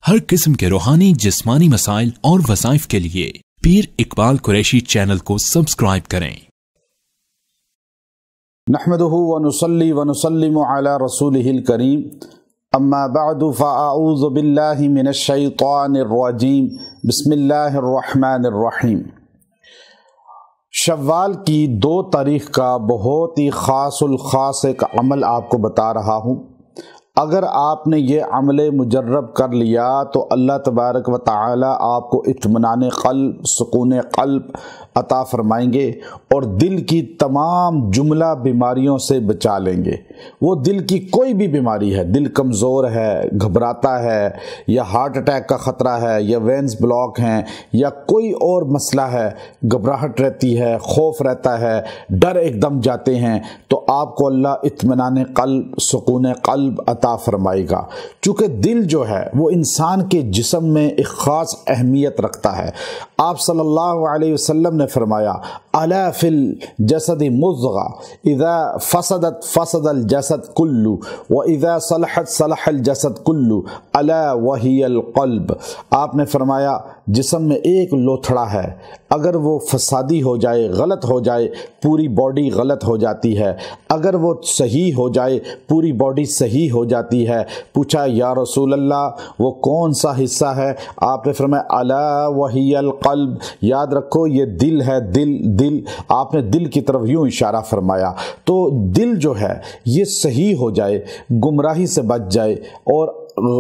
ہر قسم کے روحانی جسمانی مسائل اور وظائف کے لیے پیر اقبال قریشی چینل کو سبسکرائب کریں۔ نحمده ونصلي ونسلم على رسوله الكريم اما بعد فاعوذ بالله من الشيطان الرجيم بسم الله الرحمن الرحیم۔ شوال کی 2 تاریخ کا بہت ہی خاص الخاص ایک عمل آپ کو بتا رہا ہوں۔ اگر آپ نے یہ عمل مجرب کر لیا تو اللہ تبارک و تعالی آپ کو اطمینان قلب، سکون قلب عطا فرمائیں گے اور دل کی تمام جملہ بیماریوں سے بچا لیں گے۔ وہ دل کی کوئی بھی بیماری ہے، دل کمزور ہے، گھبراتا ہے، یا ہارٹ اٹیک کا خطرہ ہے، یا وینز بلاک ہیں، یا کوئی اور مسئلہ ہے، گھبراہٹ رہتی ہے، خوف رہتا ہے، ڈر ایک دم جاتے ہیں، تو آپ کو اللہ اطمینان قلب، سکون قلب عطا فرمائے گا۔ چونکہ دل جو ہے وہ انسان کے جسم میں ایک خاص اہمیت رکھتا ہے۔ آپ صلی اللہ علیہ وسلم نے فرمایا الا فی الجسد مضغہ اذا فسدت فسد الجسد کلو واذا صلحت صلح الجسد کلو الا وہی القلب۔ آپ نے فرمایا جسم میں ایک لوتھڑا ہے، اگر وہ فسادی ہو جائے، غلط ہو جائے، پوری باڈی غلط ہو جاتی ہے، اگر وہ صحیح ہو جائے پوری باڈی صحیح ہو جاتی ہے۔ پوچھا یا رسول اللہ وہ کون سا حصہ ہے؟ آپ نے فرمایا الا وہی القلب، یاد رکھو یہ دل ہے، دل آپ نے دل کی طرف یوں اشارہ فرمایا۔ تو دل جو ہے یہ صحیح ہو جائے، گمراہی سے بچ جائے اور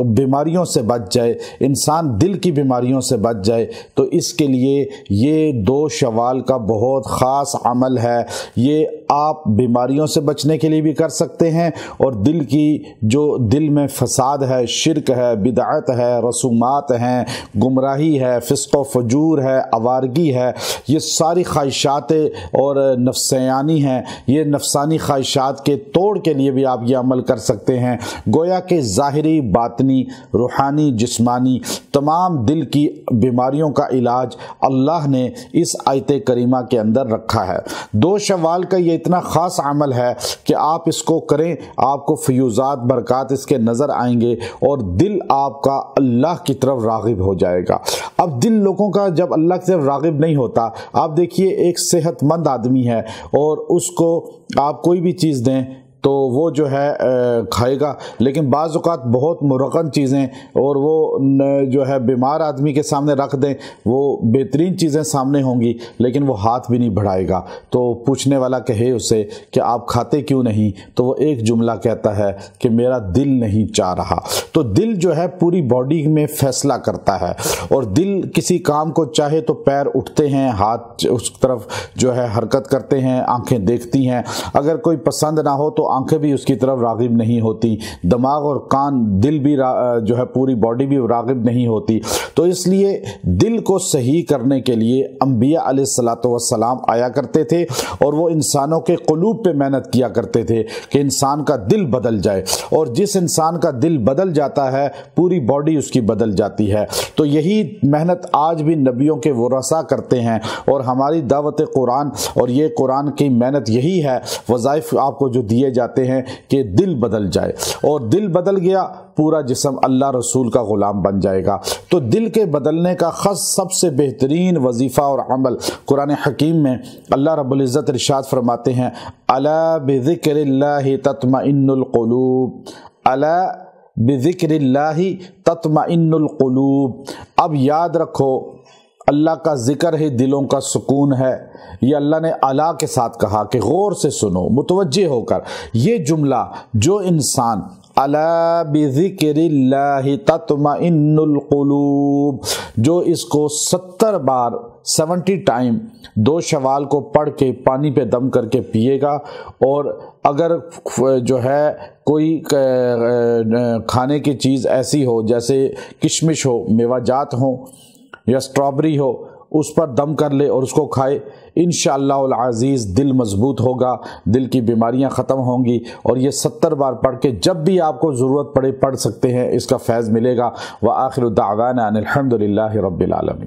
بیماریوں سے بچ جائے، انسان دل کی بیماریوں سے بچ جائے، تو اس کے لیے یہ 2 شوال کا بہت خاص عمل ہے۔ یہ آپ بیماریوں سے بچنے کے لیے بھی کر سکتے ہیں، اور دل کی جو دل میں فساد ہے، شرک ہے، بدعت ہے، رسومات ہیں، گمراہی ہے، فسق و فجور ہے، آوارگی ہے، یہ ساری خواہشات اور نفسیانی ہیں، یہ نفسانی خواہشات کے توڑ کے لیے بھی آپ یہ عمل کر سکتے ہیں۔ گویا کہ ظاہری، باطنی، روحانی، جسمانی تمام دل کی بیماریوں کا علاج اللہ نے اس آیت کریمہ کے اندر رکھا ہے۔ 2 شوال کا یہ اتنا خاص عمل ہے کہ آپ اس کو کریں، آپ کو فیوزات برکات اس کے نظر آئیں گے اور دل آپ کا اللہ کی طرف راغب ہو جائے گا۔ اب دل لوگوں کا جب اللہ کی طرف راغب نہیں ہوتا، آپ دیکھیے ایک صحت مند آدمی ہے اور اس کو آپ کوئی بھی چیز دیں تو وہ جو ہے کھائے گا، لیکن بعض اوقات بہت مرغن چیزیں اور وہ جو ہے بیمار آدمی کے سامنے رکھ دیں، وہ بہترین چیزیں سامنے ہوں گی لیکن وہ ہاتھ بھی نہیں بڑھائے گا۔ تو پوچھنے والا کہے اسے کہ آپ کھاتے کیوں نہیں؟ تو وہ ایک جملہ کہتا ہے کہ میرا دل نہیں چاہ رہا۔ تو دل جو ہے پوری باڈی میں فیصلہ کرتا ہے، اور دل کسی کام کو چاہے تو پیر اٹھتے ہیں، ہاتھ اس طرف جو ہے حرکت کرتے ہیں، آنکھیں دیکھتی ہیں، اگر کوئی پسند نہ ہو تو آنکھیں بھی اس کی طرف راغب نہیں ہوتی، دماغ اور کان، دل بھی جو ہے پوری باڈی بھی راغب نہیں ہوتی۔ تو اس لیے دل کو صحیح کرنے کے لیے انبیاء علیہ الصلوۃ والسلام آیا کرتے تھے اور وہ انسانوں کے قلوب پہ محنت کیا کرتے تھے کہ انسان کا دل بدل جائے، اور جس انسان کا دل بدل جاتا ہے پوری باڈی اس کی بدل جاتی ہے۔ تو یہی محنت آج بھی نبیوں کے ورثاء کرتے ہیں، اور ہماری دعوت قرآن اور یہ قرآن کی محنت یہی ہے، وظائف آپ کو جو دیے جاتے ہیں کہ دل بدل جائے، اور دل بدل گیا پورا جسم اللہ رسول کا غلام بن جائے گا۔ تو دل کے بدلنے کا سب سے بہترین وظیفہ اور عمل قرآن حکیم میں اللہ رب العزت ارشاد فرماتے ہیں الا بذکر اللہ تطمئن القلوب، الا بذکر اللہ تطمئن القلوب۔ اب یاد رکھو اللہ کا ذکر ہی دلوں کا سکون ہے۔ یہ اللہ نے الا کے ساتھ کہا کہ غور سے سنو، متوجہ ہو کر۔ یہ جملہ جو انسان الا بذکر اللہ تطمئن القلوب، جو اس کو 70 بار 70 ٹائم 2 شوال کو پڑھ کے پانی پہ دم کر کے پیے گا، اور اگر جو ہے کوئی کھانے کی چیز ایسی ہو جیسے کشمش ہو، میوہ جات ہوں یا اسٹرابری ہو، اس پر دم کر لے اور اس کو کھائے، انشاءاللہ العزیز دل مضبوط ہوگا، دل کی بیماریاں ختم ہوں گی، اور یہ 70 بار پڑھ کے جب بھی آپ کو ضرورت پڑے پڑھ سکتے ہیں، اس کا فیض ملے گا۔ وآخر دعوانا ان الحمد للہ رب العالمین۔